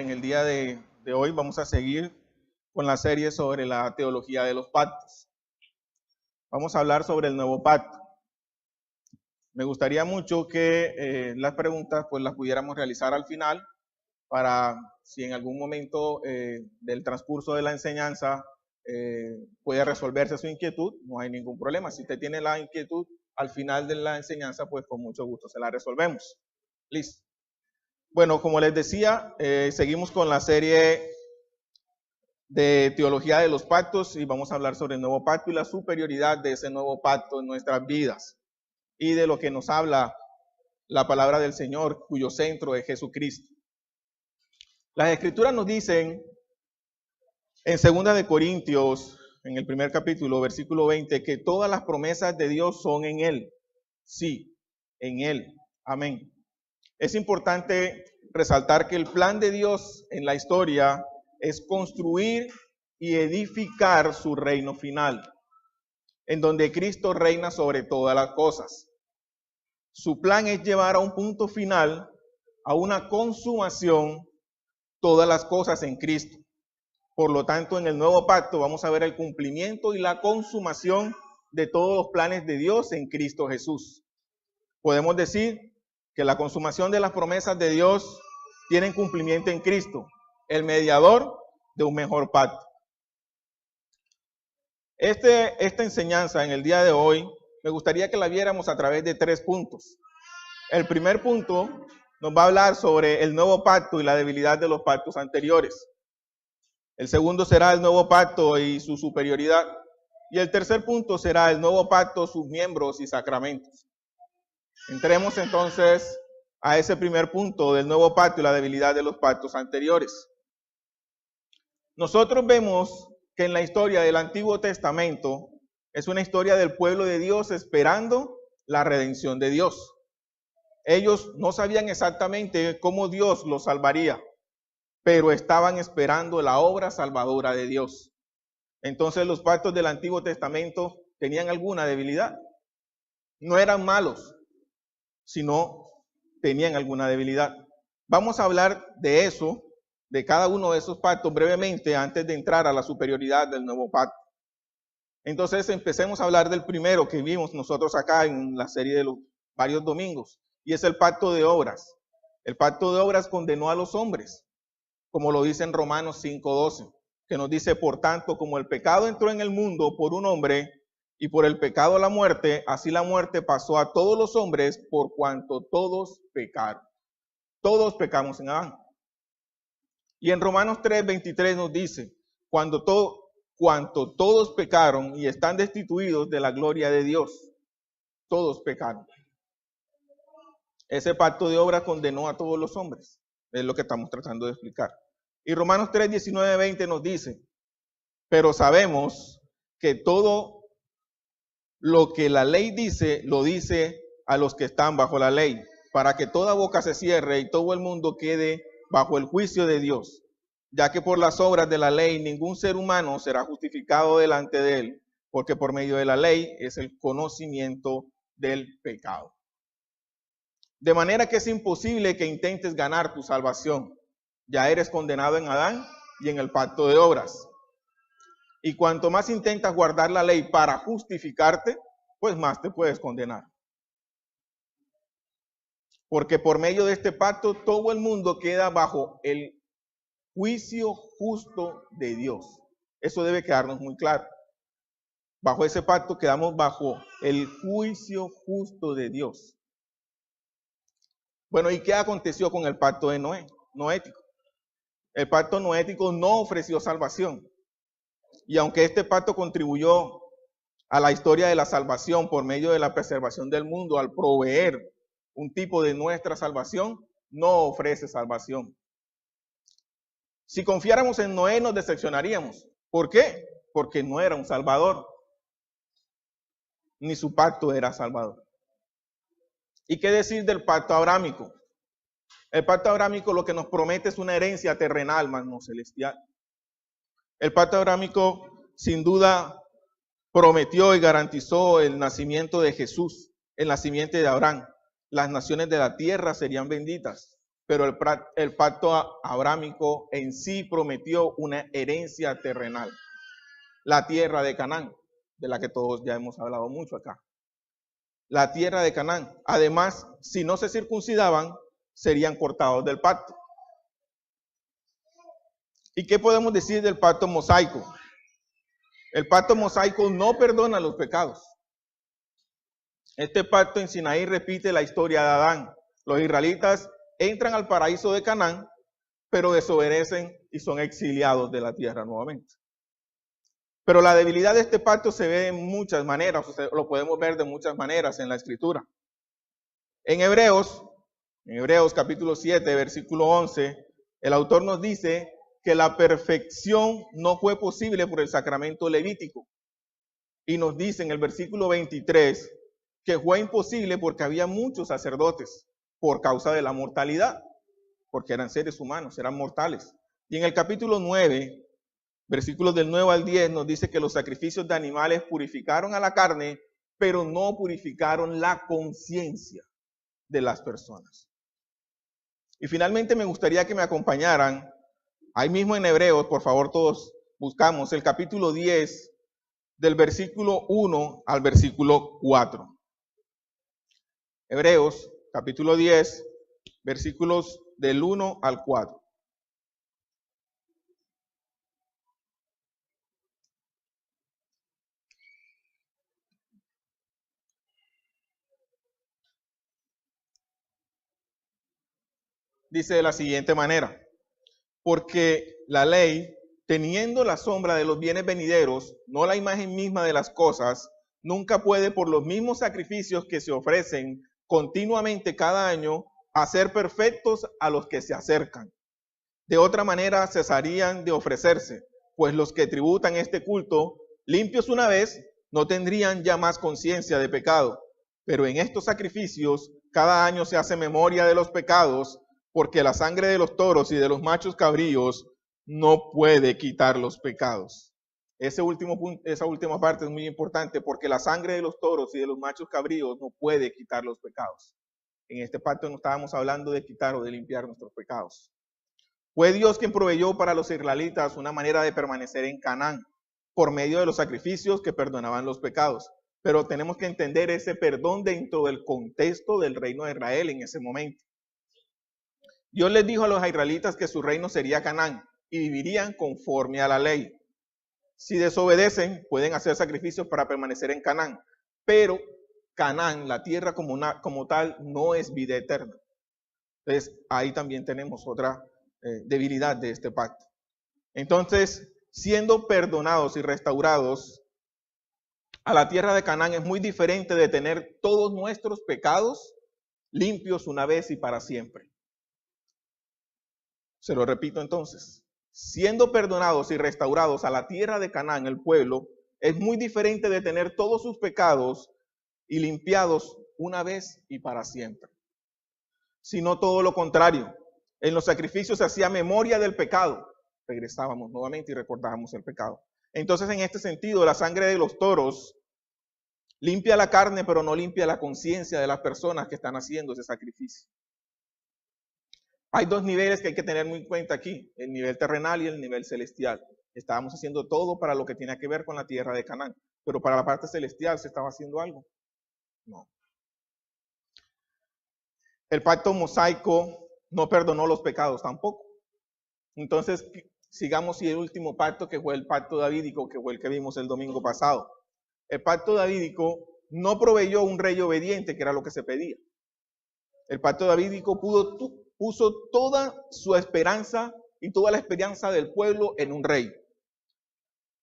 en el día de hoy vamos a seguir con la serie sobre la teología de los pactos. Vamos a hablar sobre el nuevo pacto. Me gustaría mucho que las preguntas pues las pudiéramos realizar al final para si en algún momento del transcurso de la enseñanza puede resolverse su inquietud, no hay ningún problema. Si usted tiene la inquietud al final de la enseñanza, pues con mucho gusto se la resolvemos. Listo. Bueno, como les decía, seguimos con la serie de teología de los pactos y vamos a hablar sobre el nuevo pacto y la superioridad de ese nuevo pacto en nuestras vidas y de lo que nos habla la palabra del Señor, cuyo centro es Jesucristo. Las Escrituras nos dicen en 2 de Corintios, en el primer capítulo, versículo 20, que todas las promesas de Dios son en Él. Sí, en Él. Amén. Es importante resaltar que el plan de Dios en la historia es construir y edificar su reino final, en donde Cristo reina sobre todas las cosas. Su plan es llevar a un punto final, a una consumación, todas las cosas en Cristo. Por lo tanto, en el nuevo pacto vamos a ver el cumplimiento y la consumación de todos los planes de Dios en Cristo Jesús. Podemos decir que la consumación de las promesas de Dios tienen cumplimiento en Cristo, el mediador de un mejor pacto. Esta enseñanza en el día de hoy me gustaría que la viéramos a través de 3 puntos. El primer punto nos va a hablar sobre el nuevo pacto y la debilidad de los pactos anteriores. El segundo será el nuevo pacto y su superioridad. Y el tercer punto será el nuevo pacto, sus miembros y sacramentos. Entremos entonces a ese primer punto del nuevo pacto y la debilidad de los pactos anteriores. Nosotros vemos que en la historia del Antiguo Testamento es una historia del pueblo de Dios esperando la redención de Dios. Ellos no sabían exactamente cómo Dios los salvaría, pero estaban esperando la obra salvadora de Dios. Entonces los pactos del Antiguo Testamento tenían alguna debilidad. No eran malos, sino tenían alguna debilidad. Vamos a hablar de eso, de cada uno de esos pactos brevemente antes de entrar a la superioridad del nuevo pacto. Entonces empecemos a hablar del primero que vimos nosotros acá en la serie de los varios domingos, y es el pacto de obras. El pacto de obras condenó a los hombres, como lo dice en Romanos 5:12, que nos dice, por tanto, como el pecado entró en el mundo por un hombre, y por el pecado la muerte, así la muerte pasó a todos los hombres por cuanto todos pecaron. Todos pecamos en Adán. Y en Romanos 3:23 nos dice, cuanto todos pecaron y están destituidos de la gloria de Dios. Todos pecaron. Ese pacto de obras condenó a todos los hombres. Es lo que estamos tratando de explicar. Y Romanos 3:19-20 nos dice, pero sabemos que todo lo que la ley dice, lo dice a los que están bajo la ley, para que toda boca se cierre y todo el mundo quede bajo el juicio de Dios, ya que por las obras de la ley ningún ser humano será justificado delante de él, porque por medio de la ley es el conocimiento del pecado. De manera que es imposible que intentes ganar tu salvación. Ya eres condenado en Adán y en el pacto de obras. Y cuanto más intentas guardar la ley para justificarte, pues más te puedes condenar. Porque por medio de este pacto todo el mundo queda bajo el juicio justo de Dios. Eso debe quedarnos muy claro. Bajo ese pacto quedamos bajo el juicio justo de Dios. Bueno, ¿y qué aconteció con el pacto de Noé? Noético. El pacto noético no ofreció salvación. Y aunque este pacto contribuyó a la historia de la salvación por medio de la preservación del mundo, al proveer un tipo de nuestra salvación, no ofrece salvación. Si confiáramos en Noé, nos decepcionaríamos. ¿Por qué? Porque no era un salvador, ni su pacto era salvador. ¿Y qué decir del pacto abrámico? El pacto abrámico lo que nos promete es una herencia terrenal, más no celestial. El pacto abrámico, sin duda, prometió y garantizó el nacimiento de Jesús, el nacimiento de Abraham. Las naciones de la tierra serían benditas. pero el pacto abrámico en sí prometió una herencia terrenal, la tierra de Canaán, de la que todos ya hemos hablado mucho acá. La tierra de Canaán. Además, si no se circuncidaban, serían cortados del pacto. ¿Y qué podemos decir del pacto mosaico? El pacto mosaico no perdona los pecados. Este pacto en Sinaí repite la historia de Adán. Los israelitas entran al paraíso de Canaán, pero desobedecen y son exiliados de la tierra nuevamente. Pero la debilidad de este pacto se ve en muchas maneras, lo podemos ver de muchas maneras en la Escritura. En Hebreos capítulo 7, versículo 11, el autor nos dice que la perfección no fue posible por el sacramento levítico. Y nos dice en el versículo 23 que fue imposible porque había muchos sacerdotes por causa de la mortalidad, porque eran seres humanos, eran mortales. Y en el capítulo 9, versículos del 9 al 10, nos dice que los sacrificios de animales purificaron a la carne, pero no purificaron la conciencia de las personas. Y finalmente me gustaría que me acompañaran, ahí mismo en Hebreos, por favor todos buscamos el capítulo 10, del versículo 1 al versículo 4. Hebreos, capítulo 10, versículos del 1 al 4. Dice de la siguiente manera: porque la ley, teniendo la sombra de los bienes venideros, no la imagen misma de las cosas, nunca puede por los mismos sacrificios que se ofrecen continuamente cada año hacer perfectos a los que se acercan. De otra manera cesarían de ofrecerse, pues los que tributan este culto, limpios una vez, no tendrían ya más conciencia de pecado. Pero en estos sacrificios cada año se hace memoria de los pecados, porque la sangre de los toros y de los machos cabríos no puede quitar los pecados. Esa última parte es muy importante, porque la sangre de los toros y de los machos cabríos no puede quitar los pecados. En este pacto no estábamos hablando de quitar o de limpiar nuestros pecados. Fue Dios quien proveyó para los israelitas una manera de permanecer en Canaán, por medio de los sacrificios que perdonaban los pecados. Pero tenemos que entender ese perdón dentro del contexto del reino de Israel en ese momento. Dios les dijo a los israelitas que su reino sería Canaán y vivirían conforme a la ley. Si desobedecen, pueden hacer sacrificios para permanecer en Canaán, pero Canaán, la tierra como tal, no es vida eterna. Entonces, ahí también tenemos otra debilidad de este pacto. Entonces, siendo perdonados y restaurados a la tierra de Canaán, es muy diferente de tener todos nuestros pecados limpios una vez y para siempre. Se lo repito entonces, siendo perdonados y restaurados a la tierra de Canaán, el pueblo, es muy diferente de tener todos sus pecados y limpiados una vez y para siempre. Sino todo lo contrario. En los sacrificios se hacía memoria del pecado. Regresábamos nuevamente y recordábamos el pecado. Entonces, en este sentido, la sangre de los toros limpia la carne, pero no limpia la conciencia de las personas que están haciendo ese sacrificio. Hay dos niveles que hay que tener muy en cuenta aquí, el nivel terrenal y el nivel celestial. Estábamos haciendo todo para lo que tiene que ver con la tierra de Canaán, pero para la parte celestial ¿se estaba haciendo algo? No. El pacto mosaico no perdonó los pecados tampoco. Entonces, sigamos y el último pacto, que fue el pacto davídico, que fue el que vimos el domingo pasado. El pacto davídico no proveyó un rey obediente, que era lo que se pedía. El pacto davídico puso toda su esperanza y toda la esperanza del pueblo en un rey.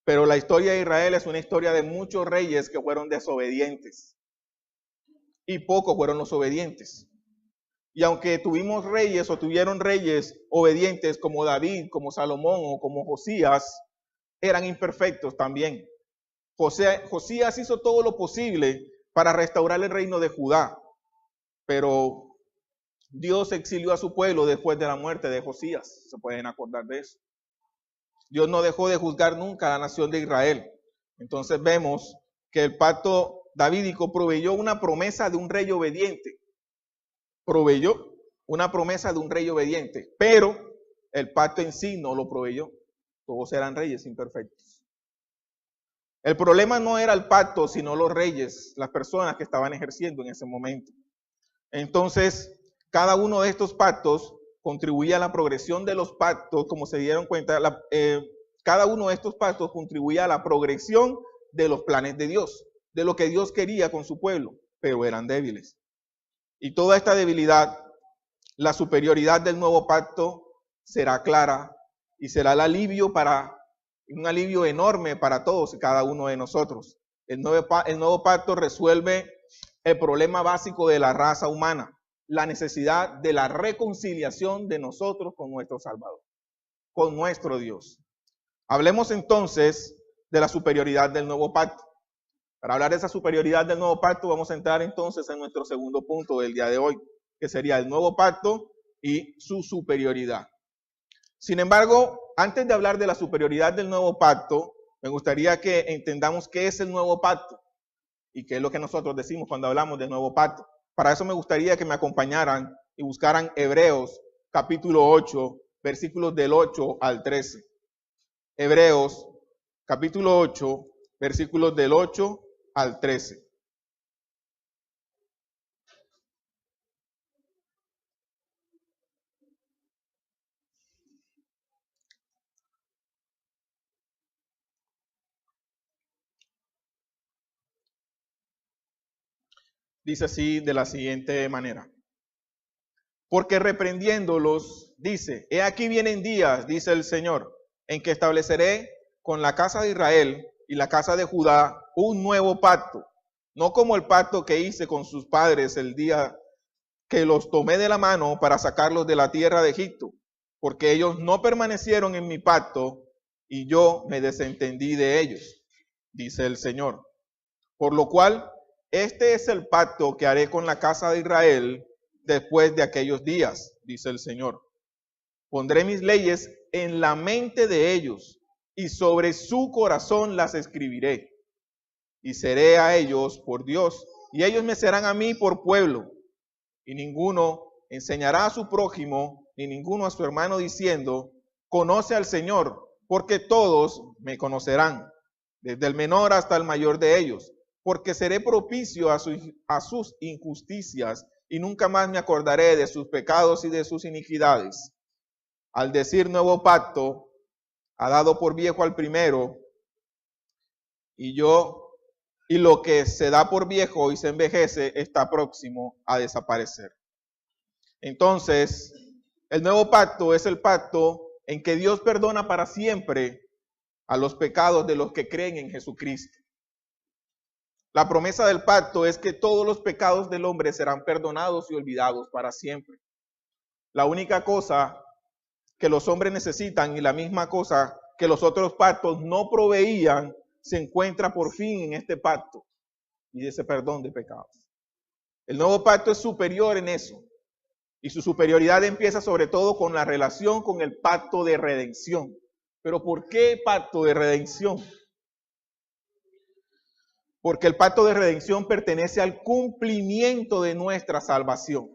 Pero la historia de Israel es una historia de muchos reyes que fueron desobedientes. Y pocos fueron los obedientes. Y aunque tuvimos reyes o tuvieron reyes obedientes como David, como Salomón o como Josías, eran imperfectos también. Josías hizo todo lo posible para restaurar el reino de Judá, pero Dios exilió a su pueblo después de la muerte de Josías. Se pueden acordar de eso. Dios no dejó de juzgar nunca a la nación de Israel. Entonces vemos que el pacto davídico proveyó una promesa de un rey obediente. Proveyó una promesa de un rey obediente, pero el pacto en sí no lo proveyó. Todos eran reyes imperfectos. El problema no era el pacto, sino los reyes, las personas que estaban ejerciendo en ese momento. Entonces, cada uno de estos pactos contribuía a la progresión de los pactos, como se dieron cuenta, cada uno de estos pactos contribuía a la progresión de los planes de Dios, de lo que Dios quería con su pueblo, pero eran débiles. Y toda esta debilidad, la superioridad del nuevo pacto será clara y será un alivio enorme para todos y cada uno de nosotros. El nuevo pacto resuelve el problema básico de la raza humana, la necesidad de la reconciliación de nosotros con nuestro Salvador, con nuestro Dios. Hablemos entonces de la superioridad del nuevo pacto. Para hablar de esa superioridad del nuevo pacto, vamos a entrar entonces en nuestro segundo punto del día de hoy, que sería el nuevo pacto y su superioridad. Sin embargo, antes de hablar de la superioridad del nuevo pacto, me gustaría que entendamos qué es el nuevo pacto y qué es lo que nosotros decimos cuando hablamos del nuevo pacto. Para eso me gustaría que me acompañaran y buscaran Hebreos capítulo 8, versículos del 8 al 13. Hebreos capítulo 8, versículos del 8 al 13. Dice así de la siguiente manera. Porque reprendiéndolos, dice, he aquí vienen días, dice el Señor, en que estableceré con la casa de Israel y la casa de Judá un nuevo pacto, no como el pacto que hice con sus padres el día que los tomé de la mano para sacarlos de la tierra de Egipto, porque ellos no permanecieron en mi pacto y yo me desentendí de ellos, dice el Señor. Por lo cual, este es el pacto que haré con la casa de Israel después de aquellos días, dice el Señor. Pondré mis leyes en la mente de ellos y sobre su corazón las escribiré. Y seré a ellos por Dios y ellos me serán a mí por pueblo. Y ninguno enseñará a su prójimo ni ninguno a su hermano diciendo, conoce al Señor, porque todos me conocerán, desde el menor hasta el mayor de ellos, porque seré propicio a sus injusticias y nunca más me acordaré de sus pecados y de sus iniquidades. Al decir nuevo pacto, ha dado por viejo al primero, y lo que se da por viejo y se envejece está próximo a desaparecer. Entonces, el nuevo pacto es el pacto en que Dios perdona para siempre a los pecados de los que creen en Jesucristo. La promesa del pacto es que todos los pecados del hombre serán perdonados y olvidados para siempre. La única cosa que los hombres necesitan y la misma cosa que los otros pactos no proveían se encuentra por fin en este pacto y ese perdón de pecados. El nuevo pacto es superior en eso y su superioridad empieza sobre todo con la relación con el pacto de redención. ¿Pero por qué pacto de redención? Porque el pacto de redención pertenece al cumplimiento de nuestra salvación.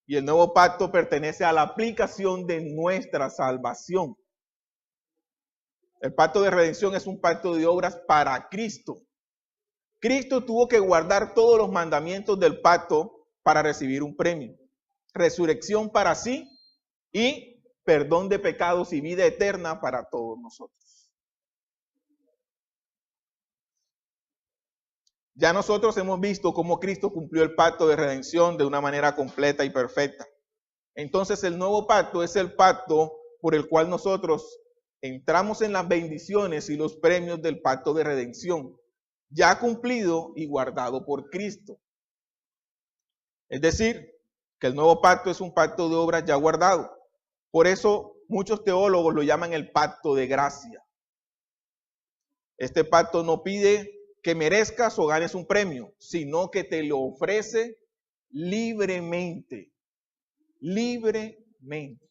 Y el nuevo pacto pertenece a la aplicación de nuestra salvación. El pacto de redención es un pacto de obras para Cristo. Cristo tuvo que guardar todos los mandamientos del pacto para recibir un premio. Resurrección para sí y perdón de pecados y vida eterna para todos nosotros. Ya nosotros hemos visto cómo Cristo cumplió el pacto de redención de una manera completa y perfecta. Entonces el nuevo pacto es el pacto por el cual nosotros entramos en las bendiciones y los premios del pacto de redención, ya cumplido y guardado por Cristo. Es decir, que el nuevo pacto es un pacto de obras ya guardado. Por eso muchos teólogos lo llaman el pacto de gracia. Este pacto no pide que merezcas o ganes un premio, sino que te lo ofrece libremente. Libremente.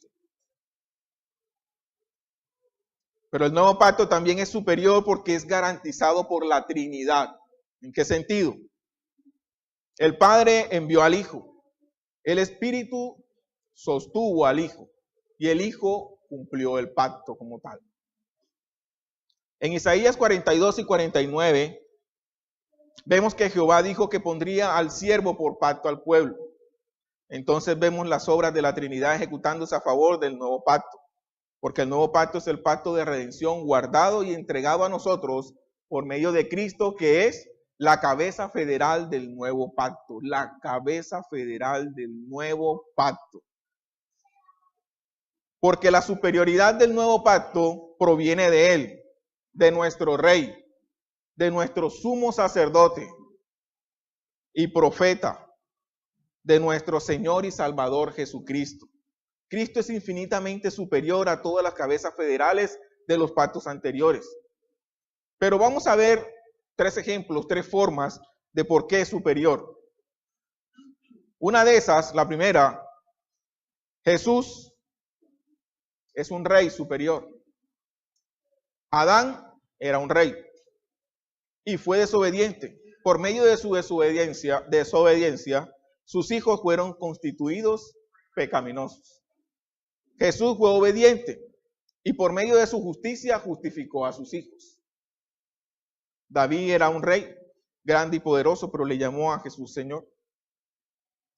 Pero el nuevo pacto también es superior porque es garantizado por la Trinidad. ¿En qué sentido? El Padre envió al Hijo. El Espíritu sostuvo al Hijo y el Hijo cumplió el pacto como tal. En Isaías 42 y 49 vemos que Jehová dijo que pondría al siervo por pacto al pueblo. Entonces vemos las obras de la Trinidad ejecutándose a favor del nuevo pacto, porque el nuevo pacto es el pacto de redención guardado y entregado a nosotros por medio de Cristo, que es la cabeza federal del nuevo pacto, la cabeza federal del nuevo pacto. Porque la superioridad del nuevo pacto proviene de Él, de nuestro Rey, de nuestro sumo sacerdote y profeta, de nuestro Señor y Salvador Jesucristo. Cristo es infinitamente superior a todas las cabezas federales de los pactos anteriores. Pero vamos a ver 3 ejemplos, 3 formas de por qué es superior. Una de esas, la primera, Jesús es un rey superior. Adán era un rey y fue desobediente. Por medio de su desobediencia, sus hijos fueron constituidos pecaminosos. Jesús fue obediente y por medio de su justicia justificó a sus hijos. David era un rey grande y poderoso, pero le llamó a Jesús Señor.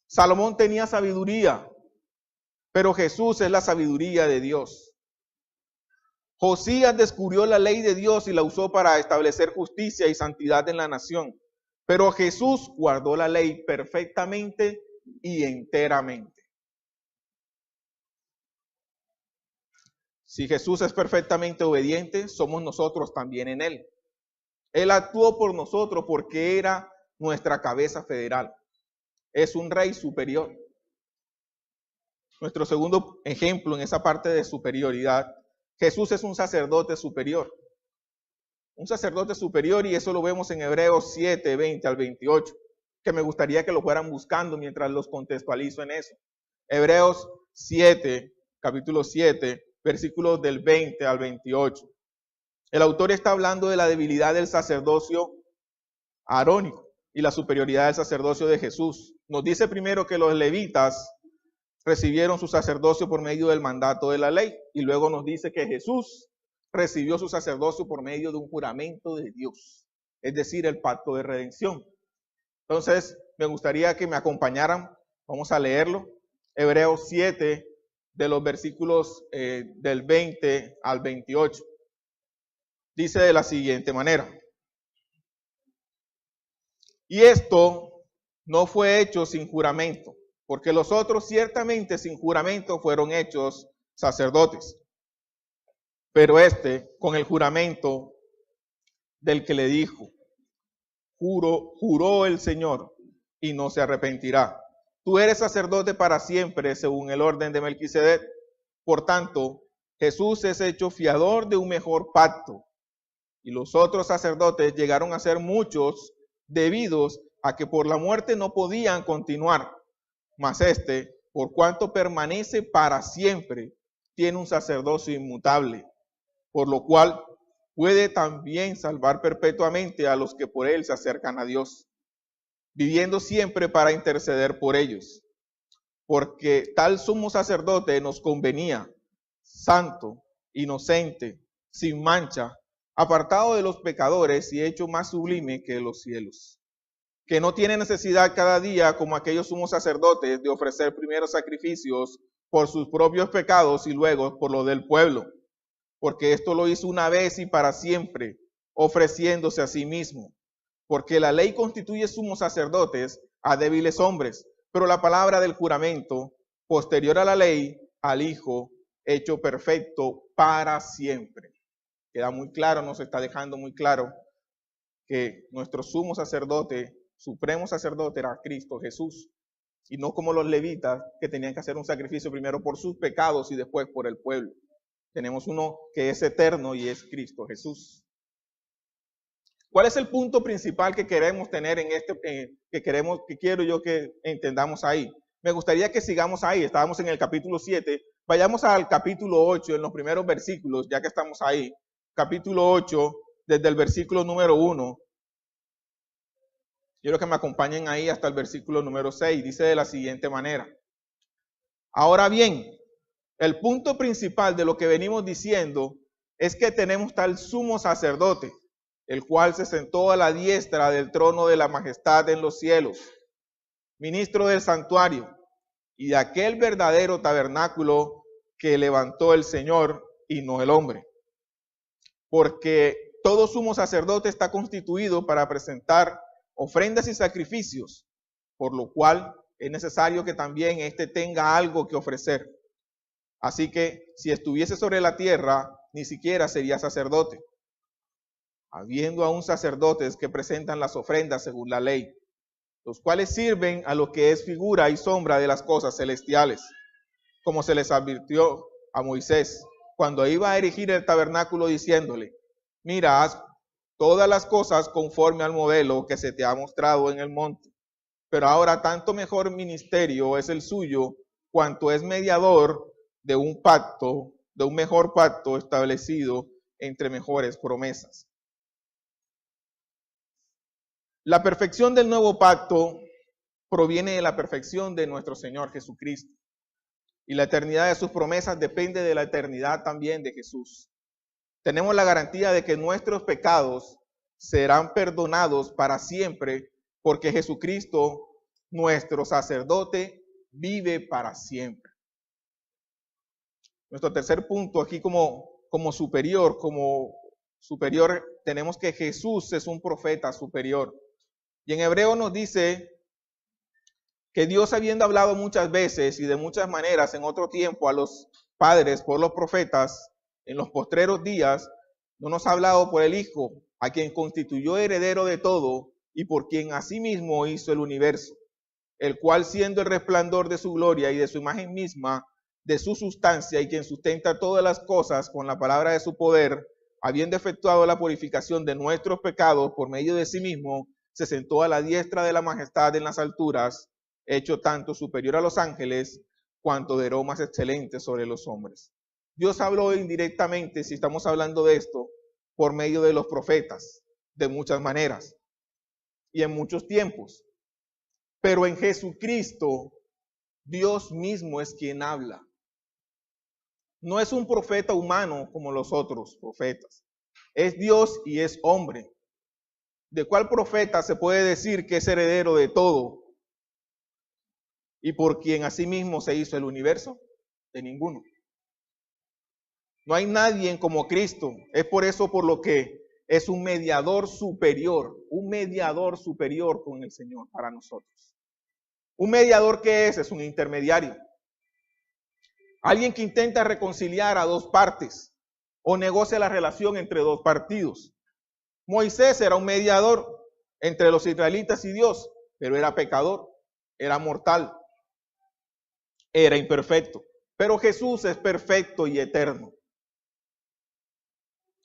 Salomón tenía sabiduría, pero Jesús es la sabiduría de Dios. Josías descubrió la ley de Dios y la usó para establecer justicia y santidad en la nación. Pero Jesús guardó la ley perfectamente y enteramente. Si Jesús es perfectamente obediente, somos nosotros también en Él. Él actuó por nosotros porque era nuestra cabeza federal. Es un rey superior. Nuestro segundo ejemplo en esa parte de superioridad, Jesús es un sacerdote superior. Un sacerdote superior, y eso lo vemos en Hebreos 7, 20 al 28, que me gustaría que lo fueran buscando mientras los contextualizo en eso. Hebreos 7, capítulo 7, versículos del 20 al 28. El autor está hablando de la debilidad del sacerdocio arónico y la superioridad del sacerdocio de Jesús. Nos dice primero que los levitas recibieron su sacerdocio por medio del mandato de la ley, y luego nos dice que Jesús recibió su sacerdocio por medio de un juramento de Dios, es decir, el pacto de redención. Entonces, me gustaría que me acompañaran, vamos a leerlo, Hebreos 7, de los versículos del 20 al 28. Dice de la siguiente manera: y esto no fue hecho sin juramento, porque los otros ciertamente sin juramento fueron hechos sacerdotes. Pero este, con el juramento del que le dijo, juró el Señor y no se arrepentirá. Tú eres sacerdote para siempre, según el orden de Melquisedec. Por tanto, Jesús es hecho fiador de un mejor pacto. Y los otros sacerdotes llegaron a ser muchos, debidos a que por la muerte no podían continuar. Mas este, por cuanto permanece para siempre, tiene un sacerdocio inmutable, por lo cual puede también salvar perpetuamente a los que por él se acercan a Dios, viviendo siempre para interceder por ellos. Porque tal sumo sacerdote nos convenía, santo, inocente, sin mancha, apartado de los pecadores y hecho más sublime que los cielos, que no tiene necesidad cada día, como aquellos sumos sacerdotes, de ofrecer primero sacrificios por sus propios pecados y luego por lo del pueblo, porque esto lo hizo una vez y para siempre, ofreciéndose a sí mismo. Porque la ley constituye sumos sacerdotes a débiles hombres, pero la palabra del juramento, posterior a la ley, al Hijo, hecho perfecto para siempre. Queda muy claro, nos está dejando muy claro que nuestro sumo sacerdote, supremo sacerdote, era Cristo Jesús, y no como los levitas que tenían que hacer un sacrificio primero por sus pecados y después por el pueblo. Tenemos uno que es eterno y es Cristo Jesús. ¿Cuál es el punto principal que queremos tener en que quiero yo que entendamos ahí? Me gustaría que sigamos ahí. Estábamos en el capítulo 7. Vayamos al capítulo 8 en los primeros versículos, ya que estamos ahí. Capítulo 8, desde el versículo número 1. Quiero que me acompañen ahí hasta el versículo número 6. Dice de la siguiente manera: Ahora bien, el punto principal de lo que venimos diciendo es que tenemos tal sumo sacerdote, el cual se sentó a la diestra del trono de la majestad en los cielos, ministro del santuario y de aquel verdadero tabernáculo que levantó el Señor y no el hombre. Porque todo sumo sacerdote está constituido para presentar ofrendas y sacrificios, por lo cual es necesario que también éste tenga algo que ofrecer. Así que si estuviese sobre la tierra, ni siquiera sería sacerdote, habiendo aún sacerdotes que presentan las ofrendas según la ley, los cuales sirven a lo que es figura y sombra de las cosas celestiales, como se les advirtió a Moisés cuando iba a erigir el tabernáculo, diciéndole: mira, haz todas las cosas conforme al modelo que se te ha mostrado en el monte. Pero ahora tanto mejor ministerio es el suyo, cuanto es mediador de un pacto, de un mejor pacto establecido entre mejores promesas. La perfección del nuevo pacto proviene de la perfección de nuestro Señor Jesucristo. Y la eternidad de sus promesas depende de la eternidad también de Jesús. Tenemos la garantía de que nuestros pecados serán perdonados para siempre, porque Jesucristo, nuestro sacerdote, vive para siempre. Nuestro tercer punto aquí como superior, tenemos que Jesús es un profeta superior. Y en Hebreo nos dice que Dios, habiendo hablado muchas veces y de muchas maneras en otro tiempo a los padres por los profetas, en los postreros días, no nos ha hablado por el Hijo, a quien constituyó heredero de todo y por quien asimismo hizo el universo, el cual, siendo el resplandor de su gloria y de su imagen misma, de su sustancia, y quien sustenta todas las cosas con la palabra de su poder, habiendo efectuado la purificación de nuestros pecados por medio de sí mismo, se sentó a la diestra de la majestad en las alturas, hecho tanto superior a los ángeles, cuanto de más excelente sobre los hombres. Dios habló indirectamente, si estamos hablando de esto, por medio de los profetas, de muchas maneras y en muchos tiempos. Pero en Jesucristo, Dios mismo es quien habla. No es un profeta humano como los otros profetas. Es Dios y es hombre. ¿De cuál profeta se puede decir que es heredero de todo y por quien asimismo se hizo el universo? De ninguno. No hay nadie como Cristo. Es por eso por lo que es un mediador superior con el Señor para nosotros. ¿Un mediador qué es? Es un intermediario. Alguien que intenta reconciliar a dos partes o negocia la relación entre dos partidos. Moisés era un mediador entre los israelitas y Dios, pero era pecador, era mortal, era imperfecto. Pero Jesús es perfecto y eterno.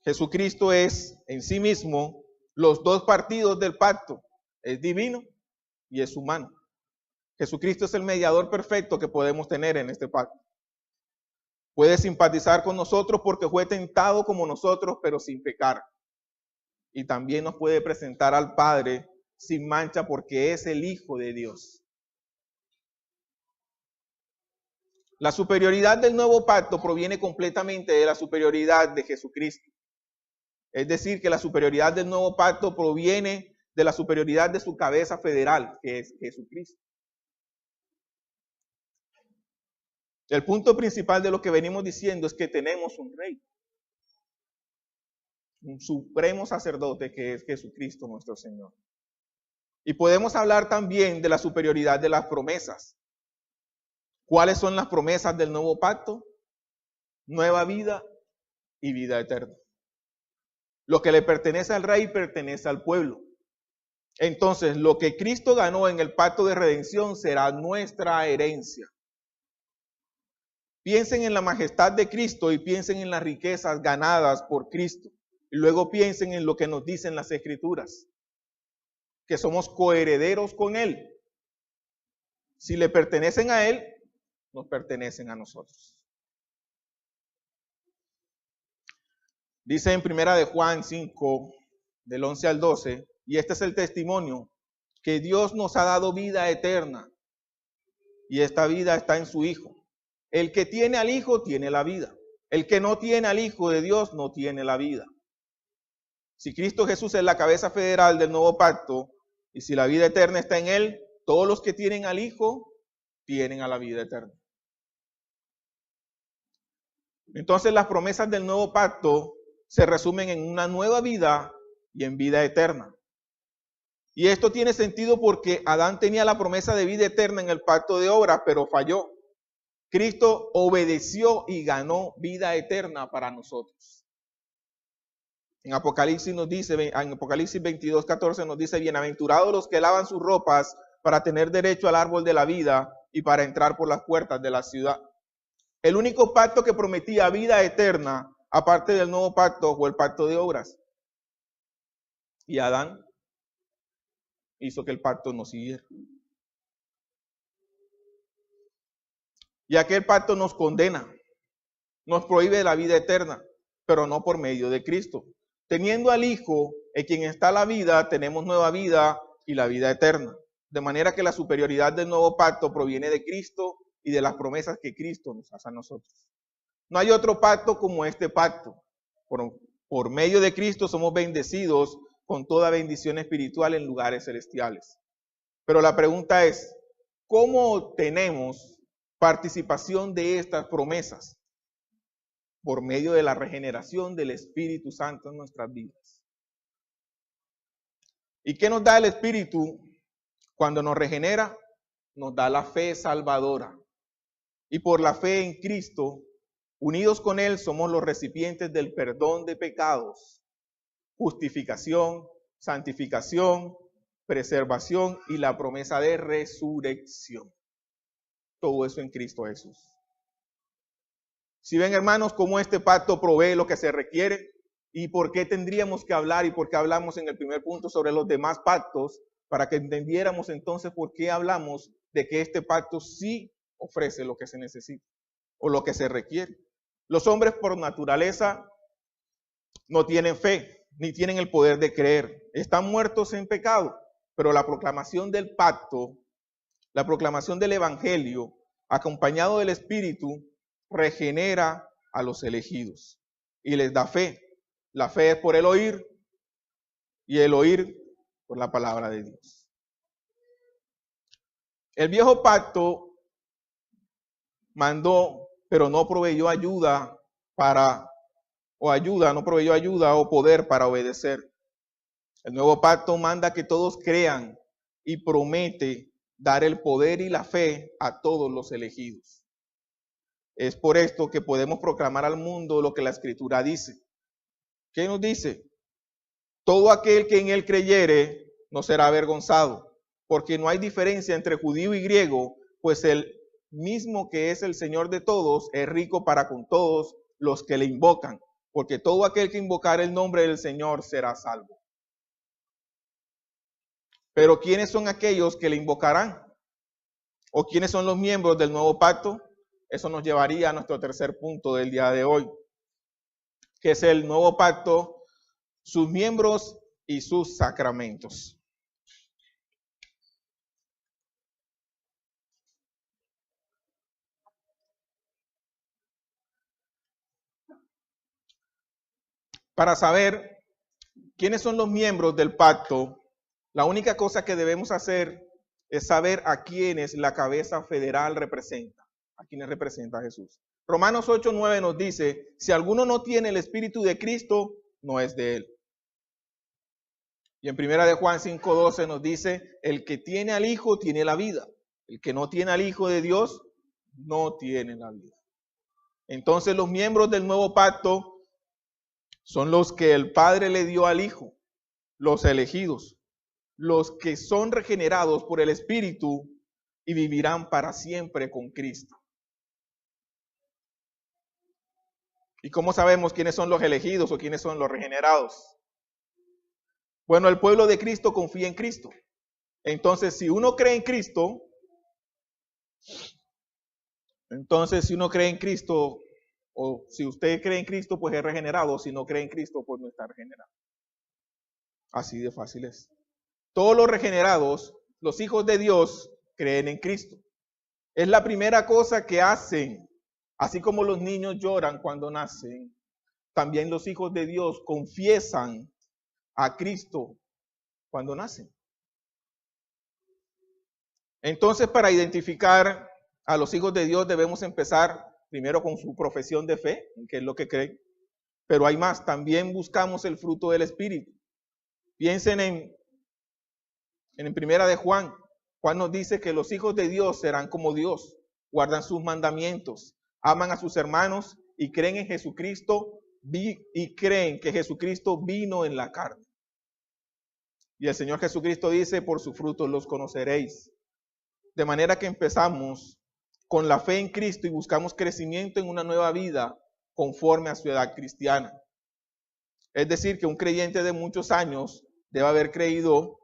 Jesucristo es en sí mismo los dos partidos del pacto. Es divino y es humano. Jesucristo es el mediador perfecto que podemos tener en este pacto. Puede simpatizar con nosotros porque fue tentado como nosotros, pero sin pecar. Y también nos puede presentar al Padre sin mancha porque es el Hijo de Dios. La superioridad del nuevo pacto proviene completamente de la superioridad de Jesucristo. Es decir, que la superioridad del nuevo pacto proviene de la superioridad de su cabeza federal, que es Jesucristo. El punto principal de lo que venimos diciendo es que tenemos un rey, un supremo sacerdote que es Jesucristo nuestro Señor. Y podemos hablar también de la superioridad de las promesas. ¿Cuáles son las promesas del nuevo pacto? Nueva vida y vida eterna. Lo que le pertenece al rey pertenece al pueblo. Entonces, lo que Cristo ganó en el pacto de redención será nuestra herencia. Piensen en la majestad de Cristo y piensen en las riquezas ganadas por Cristo. Y luego piensen en lo que nos dicen las Escrituras, que somos coherederos con Él. Si le pertenecen a Él, nos pertenecen a nosotros. Dice en 1 de Juan 5, del 11 al 12, y este es el testimonio, que Dios nos ha dado vida eterna, y esta vida está en su Hijo. el que tiene al Hijo tiene la vida. El que no tiene al Hijo de Dios no tiene la vida. Si Cristo Jesús es la cabeza federal del nuevo pacto, y si la vida eterna está en Él, todos los que tienen al Hijo tienen a la vida eterna. Entonces las promesas del nuevo pacto se resumen en una nueva vida y en vida eterna. Y esto tiene sentido porque Adán tenía la promesa de vida eterna en el pacto de obras, pero falló. Cristo obedeció y ganó vida eterna para nosotros. En Apocalipsis 22:14 nos dice, bienaventurados los que lavan sus ropas para tener derecho al árbol de la vida y para entrar por las puertas de la ciudad. El único pacto que prometía vida eterna, aparte del nuevo pacto, fue el pacto de obras. Y Adán hizo que el pacto no siguiera. Y aquel pacto nos condena, nos prohíbe la vida eterna, pero no por medio de Cristo. Teniendo al Hijo, en quien está la vida, tenemos nueva vida y la vida eterna. De manera que la superioridad del nuevo pacto proviene de Cristo y de las promesas que Cristo nos hace a nosotros. No hay otro pacto como este pacto. Por medio de Cristo somos bendecidos con toda bendición espiritual en lugares celestiales. Pero la pregunta es, ¿cómo tenemos participación de estas promesas? Por medio de la regeneración del Espíritu Santo en nuestras vidas. ¿Y qué nos da el Espíritu cuando nos regenera? Nos da la fe salvadora. Y por la fe en Cristo, unidos con Él, somos los recipientes del perdón de pecados, justificación, santificación, preservación y la promesa de resurrección. Todo eso en Cristo Jesús. Si ven, hermanos, cómo este pacto provee lo que se requiere y por qué tendríamos que hablar y por qué hablamos en el primer punto sobre los demás pactos, para que entendiéramos entonces por qué hablamos de que este pacto sí ofrece lo que se necesita o lo que se requiere. Los hombres por naturaleza no tienen fe, ni tienen el poder de creer. Están muertos en pecado, pero la proclamación del pacto, la proclamación del evangelio, acompañado del Espíritu, regenera a los elegidos y les da fe. La fe es por el oír y el oír por la palabra de Dios. El viejo pacto mandó, pero no proveyó ayuda no proveyó ayuda o poder para obedecer. El nuevo pacto manda que todos crean y promete dar el poder y la fe a todos los elegidos. Es por esto que podemos proclamar al mundo lo que la Escritura dice. ¿Qué nos dice? Todo aquel que en él creyere no será avergonzado, porque no hay diferencia entre judío y griego, pues el mismo que es el Señor de todos es rico para con todos los que le invocan, porque todo aquel que invocar el nombre del Señor será salvo. Pero ¿quiénes son aquellos que le invocarán? ¿O quiénes son los miembros del nuevo pacto? Eso nos llevaría a nuestro tercer punto del día de hoy, que es el nuevo pacto, sus miembros y sus sacramentos. Para saber quiénes son los miembros del pacto, la única cosa que debemos hacer es saber a quiénes la cabeza federal representa, a quiénes representa Jesús. Romanos 8:9 nos dice, si alguno no tiene el Espíritu de Cristo, no es de él. Y en 1 de Juan 5:12 nos dice, el que tiene al Hijo tiene la vida. El que no tiene al Hijo de Dios, no tiene la vida. Entonces los miembros del nuevo pacto son los que el Padre le dio al Hijo, los elegidos, los que son regenerados por el Espíritu y vivirán para siempre con Cristo. ¿Y cómo sabemos quiénes son los elegidos o quiénes son los regenerados? Bueno, el pueblo de Cristo confía en Cristo. Entonces, si uno cree en Cristo, o si usted cree en Cristo, pues es regenerado. Si no cree en Cristo, pues no está regenerado. Así de fácil es. Todos los regenerados, los hijos de Dios, creen en Cristo. Es la primera cosa que hacen Así como los niños lloran cuando nacen, también los hijos de Dios confiesan a Cristo cuando nacen. Entonces, para identificar a los hijos de Dios debemos empezar primero con su profesión de fe, que es lo que creen. Pero hay más, también buscamos el fruto del Espíritu. Piensen en primera de Juan. Juan nos dice que los hijos de Dios serán como Dios, guardan sus mandamientos, aman a sus hermanos y creen en Jesucristo y creen que Jesucristo vino en la carne. Y el Señor Jesucristo dice, por sus frutos los conoceréis. De manera que empezamos con la fe en Cristo y buscamos crecimiento en una nueva vida conforme a su edad cristiana. Es decir, que un creyente de muchos años debe haber creído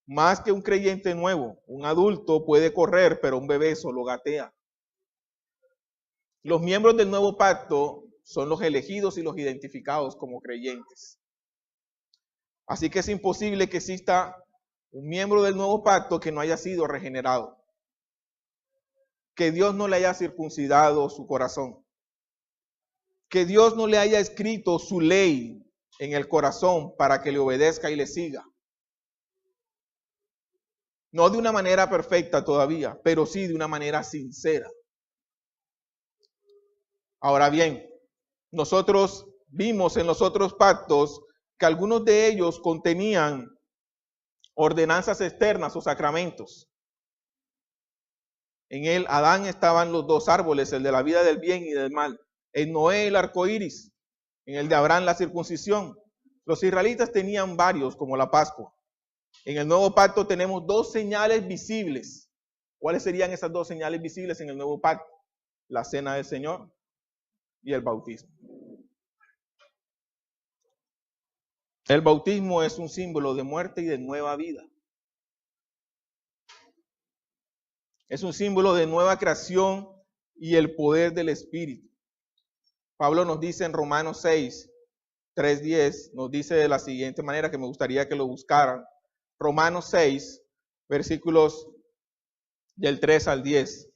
más que un creyente nuevo. Un adulto puede correr, pero un bebé solo gatea. Los miembros del nuevo pacto son los elegidos y los identificados como creyentes. Así que es imposible que exista un miembro del nuevo pacto que no haya sido regenerado, que Dios no le haya circuncidado su corazón, que Dios no le haya escrito su ley en el corazón para que le obedezca y le siga. No de una manera perfecta todavía, pero sí de una manera sincera. Ahora bien, nosotros vimos en los otros pactos que algunos de ellos contenían ordenanzas externas o sacramentos. En el Adán estaban los dos árboles, el de la vida del bien y del mal. En Noé el arco iris, en el de Abraham la circuncisión. Los israelitas tenían varios, como la Pascua. En el nuevo pacto tenemos dos señales visibles. ¿Cuáles serían esas dos señales visibles en el nuevo pacto? La cena del Señor y el bautismo. El bautismo es un símbolo de muerte y de nueva vida. Es un símbolo de nueva creación y el poder del Espíritu. Pablo nos dice en Romanos 6, 3:10, nos dice de la siguiente manera, que me gustaría que lo buscaran. Romanos 6, versículos del 3 al 10.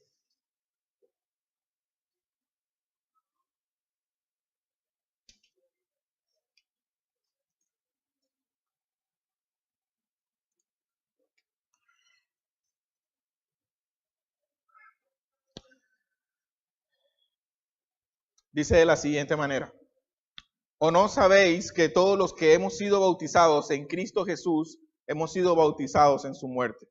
Dice de la siguiente manera: ¿O no sabéis que todos los que hemos sido bautizados en Cristo Jesús hemos sido bautizados en su muerte?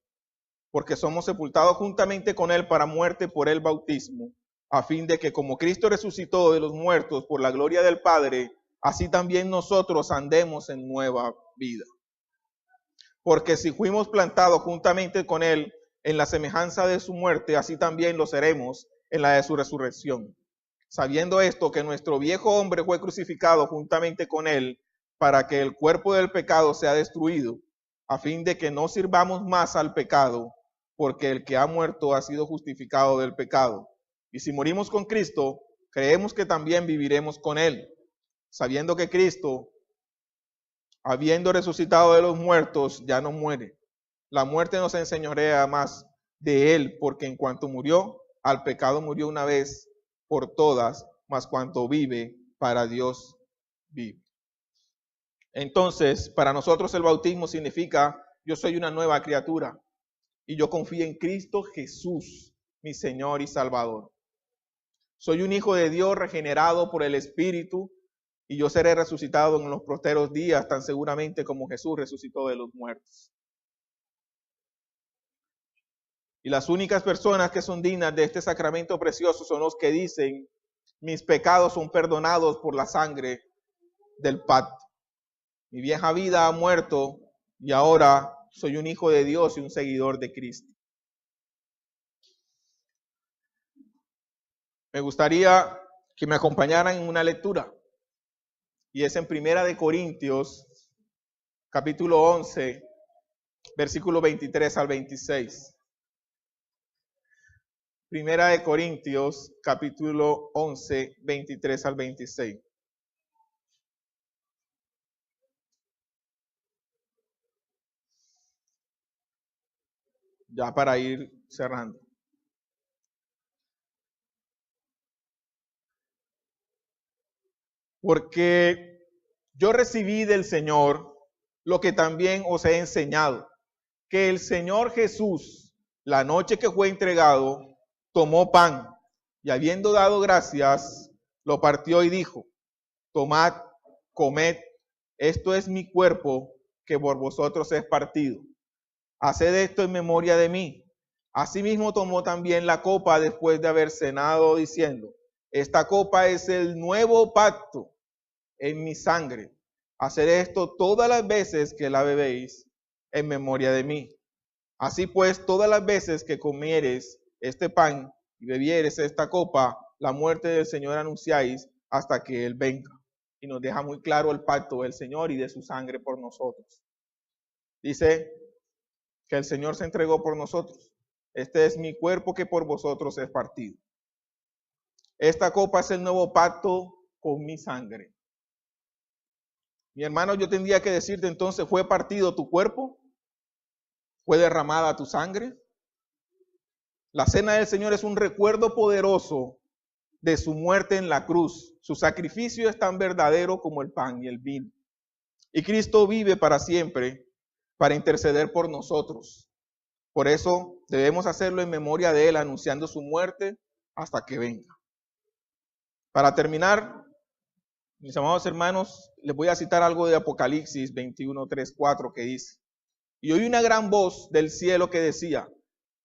Porque somos sepultados juntamente con él para muerte por el bautismo, a fin de que como Cristo resucitó de los muertos por la gloria del Padre, así también nosotros andemos en nueva vida. Porque si fuimos plantados juntamente con él en la semejanza de su muerte, así también lo seremos en la de su resurrección. Sabiendo esto, que nuestro viejo hombre fue crucificado juntamente con él, para que el cuerpo del pecado sea destruido, a fin de que no sirvamos más al pecado, porque el que ha muerto ha sido justificado del pecado. Y si morimos con Cristo, creemos que también viviremos con él, sabiendo que Cristo, habiendo resucitado de los muertos, ya no muere. La muerte no se enseñorea más de él, porque en cuanto murió, al pecado murió una vez por todas, mas cuanto vive, para Dios vive. Entonces, para nosotros el bautismo significa: yo soy una nueva criatura y yo confío en Cristo Jesús, mi Señor y Salvador. Soy un hijo de Dios regenerado por el Espíritu y yo seré resucitado en los posteros días, tan seguramente como Jesús resucitó de los muertos. Y las únicas personas que son dignas de este sacramento precioso son los que dicen: mis pecados son perdonados por la sangre del pacto. Mi vieja vida ha muerto y ahora soy un hijo de Dios y un seguidor de Cristo. Me gustaría que me acompañaran en una lectura, y es en Primera de Corintios, capítulo 11, versículo 23 al 26. Primera de Corintios, capítulo 11, 23 al 26. Ya para ir cerrando. porque yo recibí del Señor lo que también os he enseñado, que el Señor Jesús, la noche que fue entregado, tomó pan y habiendo dado gracias, lo partió y dijo: tomad, comed, esto es mi cuerpo que por vosotros es partido. Haced esto en memoria de mí. Asimismo tomó también la copa después de haber cenado, diciendo: esta copa es el nuevo pacto en mi sangre. Haced esto todas las veces que la bebéis en memoria de mí. Así pues, todas las veces que comiereis este pan y bebiereis esta copa, la muerte del Señor anunciáis hasta que Él venga. Y nos deja muy claro el pacto del Señor y de su sangre por nosotros. Dice que el Señor se entregó por nosotros. Este es mi cuerpo que por vosotros es partido. Esta copa es el nuevo pacto con mi sangre. Mi hermano, yo tendría que decirte entonces, ¿fue partido tu cuerpo? ¿Fue derramada tu sangre? La cena del Señor es un recuerdo poderoso de su muerte en la cruz. Su sacrificio es tan verdadero como el pan y el vino. Y Cristo vive para siempre para interceder por nosotros. Por eso debemos hacerlo en memoria de Él, anunciando su muerte hasta que venga. Para terminar, mis amados hermanos, les voy a citar algo de Apocalipsis 21, 3, 4 que dice: y oí una gran voz del cielo que decía: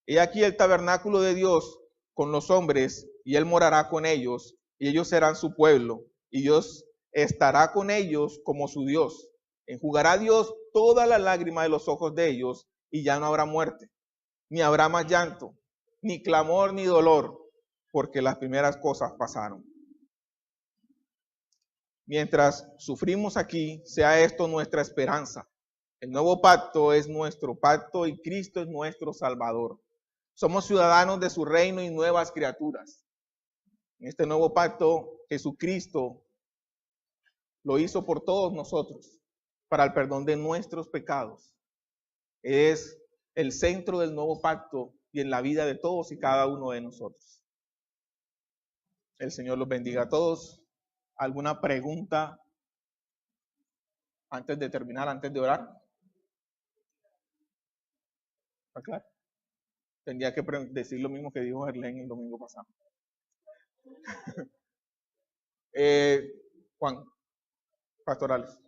he aquí el tabernáculo de Dios con los hombres, y Él morará con ellos, y ellos serán su pueblo, y Dios estará con ellos como su Dios. Enjugará Dios toda la lágrima de los ojos de ellos, y ya no habrá muerte, ni habrá más llanto, ni clamor, ni dolor, porque las primeras cosas pasaron. Mientras sufrimos aquí, sea esto nuestra esperanza. El nuevo pacto es nuestro pacto y Cristo es nuestro Salvador. Somos ciudadanos de su reino y nuevas criaturas. En este nuevo pacto, Jesucristo lo hizo por todos nosotros, para el perdón de nuestros pecados. Es el centro del nuevo pacto y en la vida de todos y cada uno de nosotros. El Señor los bendiga a todos. ¿Alguna pregunta antes de terminar, antes de orar? ¿Está claro? Tendría que decir lo mismo que dijo Gerlén el domingo pasado. Juan, pastorales.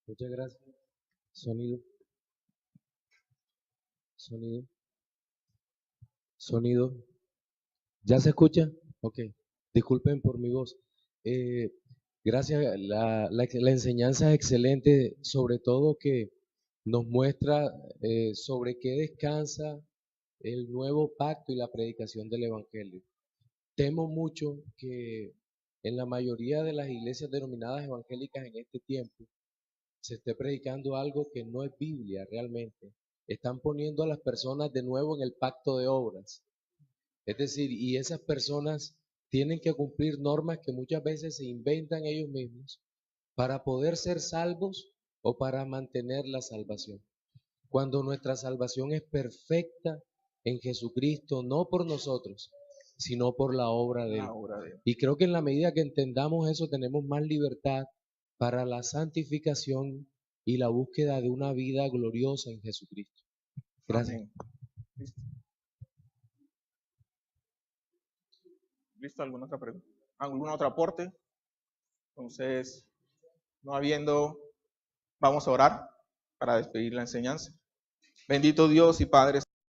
Muchas gracias. Sonido. Sonido. Sonido. ¿Ya se escucha? Ok. Disculpen por mi voz. Gracias. La enseñanza es excelente, sobre todo que nos muestra sobre qué descansa el nuevo pacto y la predicación del Evangelio. Temo mucho que en la mayoría de las iglesias denominadas evangélicas en este tiempo se esté predicando algo que no es Biblia realmente. Están poniendo a las personas de nuevo en el pacto de obras. Es decir, y esas personas tienen que cumplir normas que muchas veces se inventan ellos mismos para poder ser salvos o para mantener la salvación. Cuando nuestra salvación es perfecta en Jesucristo, no por nosotros, sino por la obra de Él. Y creo que en la medida que entendamos eso, tenemos más libertad para la santificación y la búsqueda de una vida gloriosa en Jesucristo. Gracias. Amén. ¿Listo? ¿Alguna otra pregunta? ¿Algún otro aporte? Entonces, no habiendo, vamos a orar para despedir la enseñanza. Bendito Dios y Padre